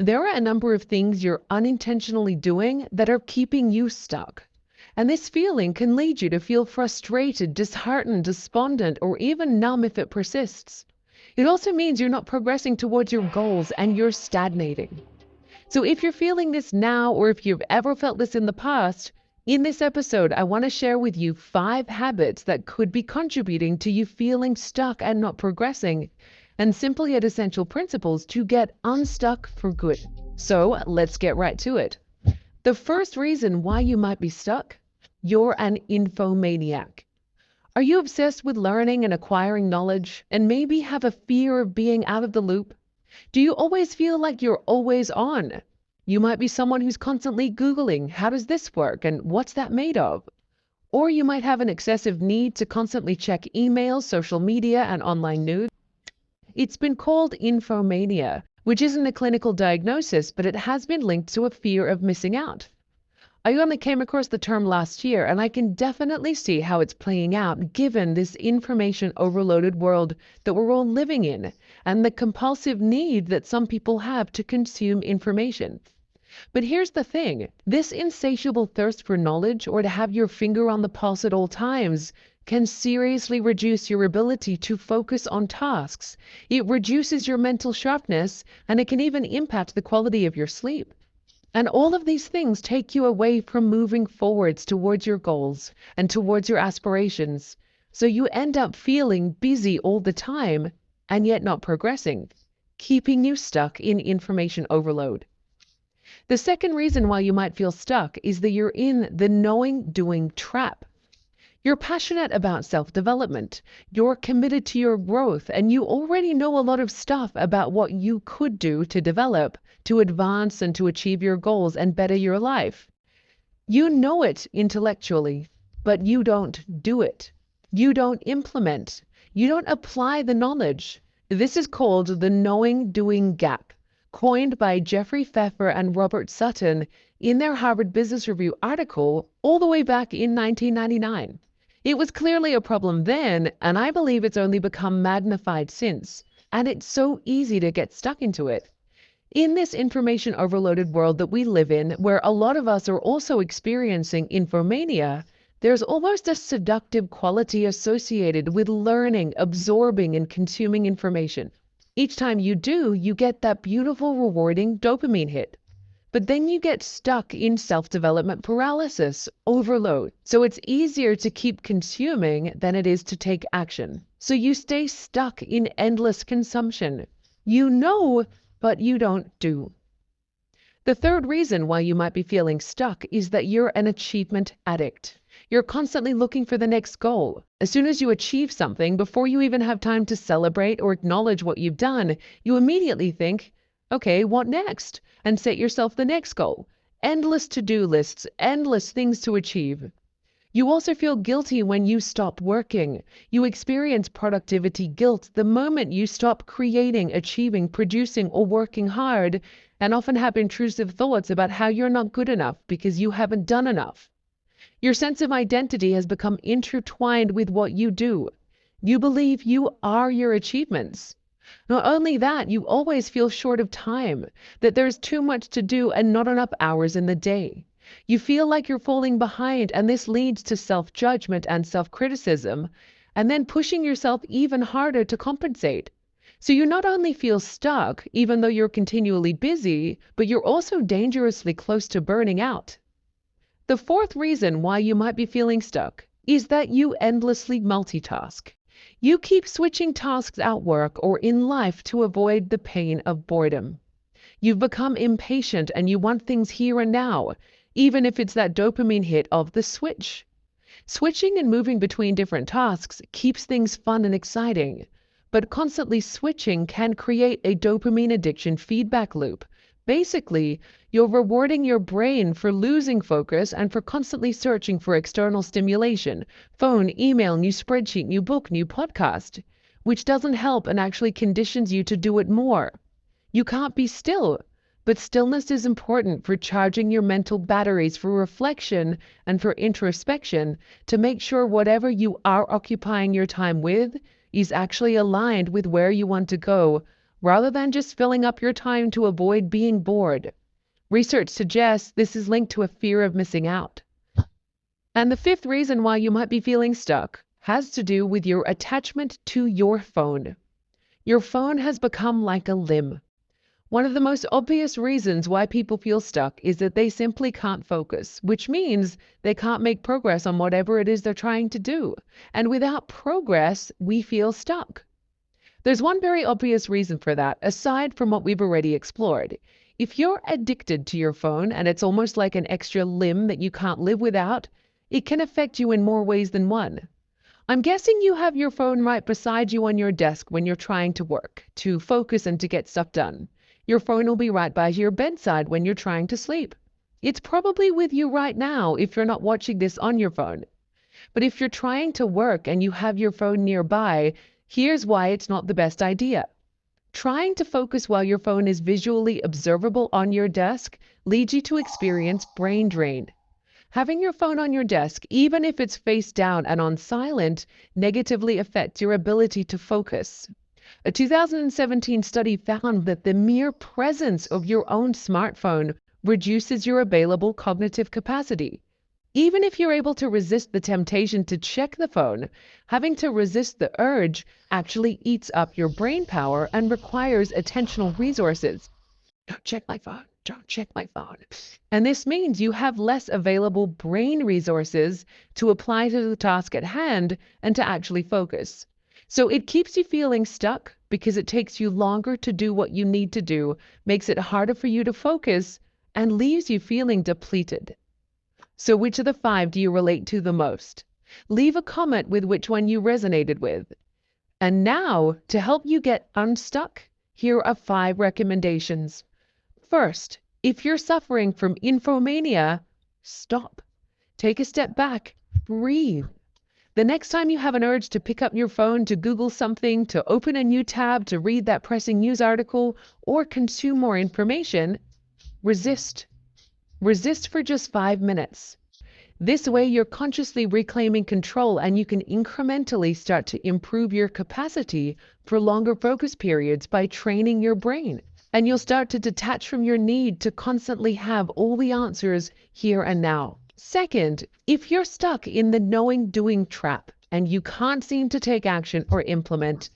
There are a number of things you're unintentionally doing that are keeping you stuck. And this feeling can lead you to feel frustrated, disheartened, despondent, or even numb if it persists. It also means you're not progressing towards your goals and you're stagnating. So if you're feeling this now, or if you've ever felt this in the past, in this episode, I want to share with you 5 habits that could be contributing to you feeling stuck and not progressing, and simply at essential principles to get unstuck for good. So let's get right to it. The first reason why you might be stuck: you're an infomaniac. Are you obsessed with learning and acquiring knowledge, and maybe have a fear of being out of the loop? Do you always feel like you're always on? You might be someone who's constantly Googling, how does this work and what's that made of? Or you might have an excessive need to constantly check emails, social media, and online news. It's been called infomania, which isn't a clinical diagnosis, but it has been linked to a fear of missing out. I only came across the term last year, and I can definitely see how it's playing out given this information overloaded world that we're all living in and the compulsive need that some people have to consume information. But here's the thing: this insatiable thirst for knowledge, or to have your finger on the pulse at all times, can seriously reduce your ability to focus on tasks. It reduces your mental sharpness, and it can even impact the quality of your sleep. And all of these things take you away from moving forwards towards your goals and towards your aspirations. So you end up feeling busy all the time and yet not progressing, keeping you stuck in information overload. The second reason why you might feel stuck is that you're in the knowing doing trap. You're passionate about self-development, you're committed to your growth, and you already know a lot of stuff about what you could do to develop, to advance, and to achieve your goals and better your life. You know it intellectually, but you don't do it. You don't implement. You don't apply the knowledge. This is called the knowing-doing gap, coined by Jeffrey Pfeffer and Robert Sutton in their Harvard Business Review article all the way back in 1999. It was clearly a problem then, and I believe it's only become magnified since, and it's so easy to get stuck into it. In this information overloaded world that we live in, where a lot of us are also experiencing infomania, there's almost a seductive quality associated with learning, absorbing, and consuming information. Each time you do, you get that beautiful, rewarding dopamine hit. But then you get stuck in self-development paralysis, overload. So it's easier to keep consuming than it is to take action. So you stay stuck in endless consumption. You know, but you don't do. The third reason why you might be feeling stuck is that you're an achievement addict. You're constantly looking for the next goal. As soon as you achieve something, before you even have time to celebrate or acknowledge what you've done, you immediately think, okay, what next? And set yourself the next goal. Endless to-do lists, endless things to achieve. You also feel guilty when you stop working. You experience productivity guilt the moment you stop creating, achieving, producing, or working hard, and often have intrusive thoughts about how you're not good enough because you haven't done enough. Your sense of identity has become intertwined with what you do. You believe you are your achievements. Not only that, you always feel short of time, that there's too much to do and not enough hours in the day. You feel like you're falling behind, and this leads to self-judgment and self-criticism, and then pushing yourself even harder to compensate. So you not only feel stuck, even though you're continually busy, but you're also dangerously close to burning out. The fourth reason why you might be feeling stuck is that you endlessly multitask. You keep switching tasks at work or in life to avoid the pain of boredom. You've become impatient and you want things here and now, even if it's that dopamine hit of the switch. Switching and moving between different tasks keeps things fun and exciting, but constantly switching can create a dopamine addiction feedback loop. Basically, you're rewarding your brain for losing focus and for constantly searching for external stimulation: phone, email, new spreadsheet, new book, new podcast, which doesn't help and actually conditions you to do it more. You can't be still, but stillness is important for charging your mental batteries for reflection and for introspection to make sure whatever you are occupying your time with is actually aligned with where you want to go, rather than just filling up your time to avoid being bored. Research suggests this is linked to a fear of missing out. And the fifth reason why you might be feeling stuck has to do with your attachment to your phone. Your phone has become like a limb. One of the most obvious reasons why people feel stuck is that they simply can't focus, which means they can't make progress on whatever it is they're trying to do. And without progress, we feel stuck. There's one very obvious reason for that, aside from what we've already explored. If you're addicted to your phone and it's almost like an extra limb that you can't live without, it can affect you in more ways than one. I'm guessing you have your phone right beside you on your desk when you're trying to work, to focus and to get stuff done. Your phone will be right by your bedside when you're trying to sleep. It's probably with you right now if you're not watching this on your phone. But if you're trying to work and you have your phone nearby, here's why it's not the best idea. Trying to focus while your phone is visually observable on your desk leads you to experience brain drain. Having your phone on your desk, even if it's face down and on silent, negatively affects your ability to focus. A 2017 study found that the mere presence of your own smartphone reduces your available cognitive capacity. Even if you're able to resist the temptation to check the phone, having to resist the urge actually eats up your brain power and requires attentional resources. Don't check my phone. Don't check my phone. And this means you have less available brain resources to apply to the task at hand and to actually focus. So it keeps you feeling stuck because it takes you longer to do what you need to do, makes it harder for you to focus, and leaves you feeling depleted. So which of the 5 do you relate to the most? Leave a comment with which one you resonated with. And now, to help you get unstuck, here are 5 recommendations. First, if you're suffering from infomania, stop. Take a step back. Breathe. The next time you have an urge to pick up your phone to Google something, to open a new tab, to read that pressing news article, or consume more information, resist. Resist for just 5 minutes. This way you're consciously reclaiming control and you can incrementally start to improve your capacity for longer focus periods by training your brain. And you'll start to detach from your need to constantly have all the answers here and now. Second, if you're stuck in the knowing-doing trap and you can't seem to take action or implement,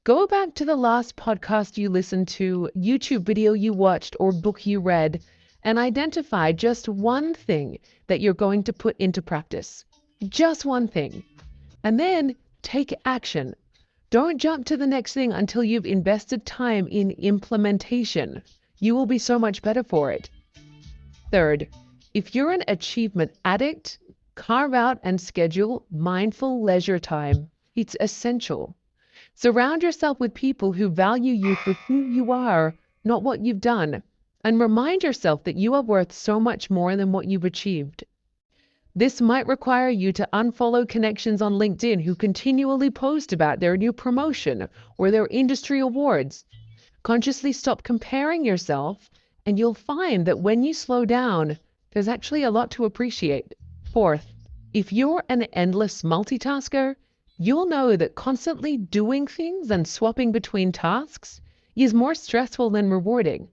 go back to the last podcast you listened to, YouTube video you watched, or book you read, and identify just one thing that you're going to put into practice. Just one thing. And then take action. Don't jump to the next thing until you've invested time in implementation. You will be so much better for it. Third, if you're an achievement addict, carve out and schedule mindful leisure time. It's essential. Surround yourself with people who value you for who you are, not what you've done, and remind yourself that you are worth so much more than what you've achieved. This might require you to unfollow connections on LinkedIn who continually post about their new promotion or their industry awards. Consciously stop comparing yourself, and you'll find that when you slow down, there's actually a lot to appreciate. Fourth, if you're an endless multitasker, you'll know that constantly doing things and swapping between tasks is more stressful than rewarding.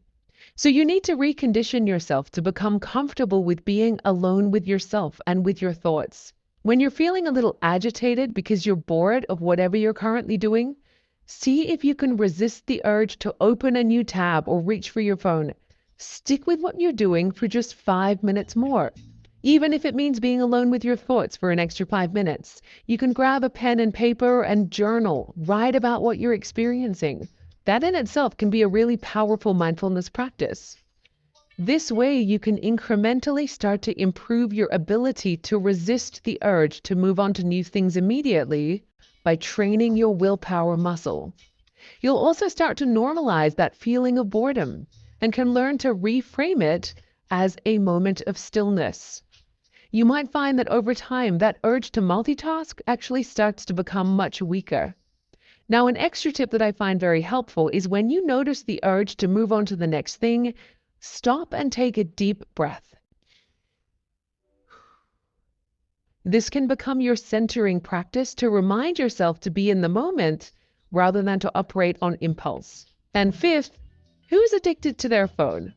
So you need to recondition yourself to become comfortable with being alone with yourself and with your thoughts. When you're feeling a little agitated because you're bored of whatever you're currently doing, see if you can resist the urge to open a new tab or reach for your phone. Stick with what you're doing for just 5 minutes more. Even if it means being alone with your thoughts for an extra 5 minutes, you can grab a pen and paper and journal, write about what you're experiencing. That in itself can be a really powerful mindfulness practice. This way, you can incrementally start to improve your ability to resist the urge to move on to new things immediately by training your willpower muscle. You'll also start to normalize that feeling of boredom and can learn to reframe it as a moment of stillness. You might find that over time, that urge to multitask actually starts to become much weaker. Now, an extra tip that I find very helpful is when you notice the urge to move on to the next thing, stop and take a deep breath. This can become your centering practice to remind yourself to be in the moment rather than to operate on impulse. And fifth, who's addicted to their phone?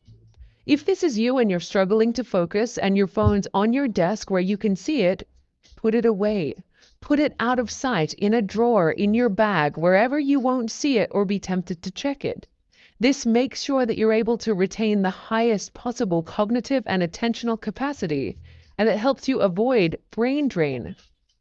If this is you and you're struggling to focus and your phone's on your desk where you can see it, put it away. Put it out of sight, in a drawer, in your bag, wherever you won't see it or be tempted to check it. This makes sure that you're able to retain the highest possible cognitive and attentional capacity, and it helps you avoid brain drain.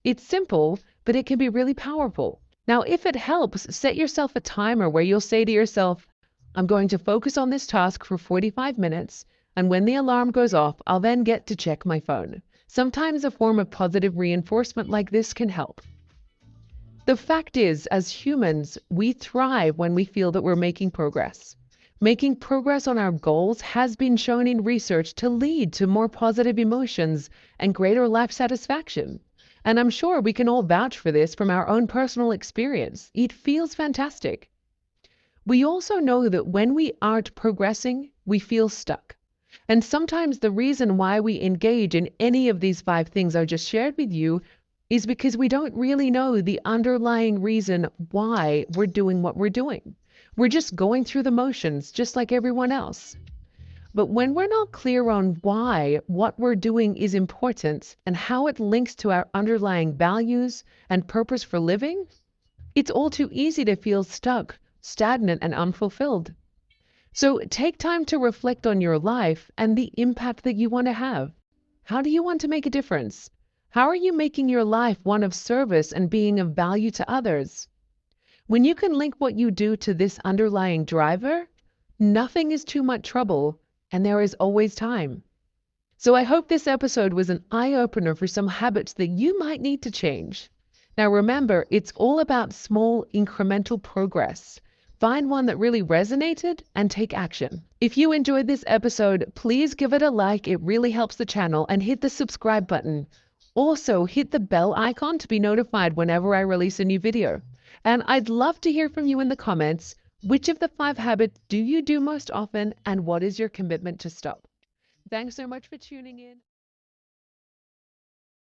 It's simple, but it can be really powerful. Now, if it helps, set yourself a timer where you'll say to yourself, I'm going to focus on this task for 45 minutes, and when the alarm goes off, I'll then get to check my phone. Sometimes a form of positive reinforcement like this can help. The fact is, as humans, we thrive when we feel that we're making progress. Making progress on our goals has been shown in research to lead to more positive emotions and greater life satisfaction. And I'm sure we can all vouch for this from our own personal experience. It feels fantastic. We also know that when we aren't progressing, we feel stuck. And sometimes the reason why we engage in any of these 5 things I just shared with you is because we don't really know the underlying reason why we're doing what we're doing. We're just going through the motions, just like everyone else. But when we're not clear on why what we're doing is important and how it links to our underlying values and purpose for living, it's all too easy to feel stuck, stagnant, and unfulfilled. So take time to reflect on your life and the impact that you want to have. How do you want to make a difference? How are you making your life one of service and being of value to others? When you can link what you do to this underlying driver, nothing is too much trouble, and there is always time. So I hope this episode was an eye-opener for some habits that you might need to change. Now remember, it's all about small incremental progress. Find one that really resonated and take action. If you enjoyed this episode, please give it a like. It really helps the channel, and hit the subscribe button. Also, hit the bell icon to be notified whenever I release a new video. And I'd love to hear from you in the comments. Which of the 5 habits do you do most often, and what is your commitment to stop? Thanks so much for tuning in.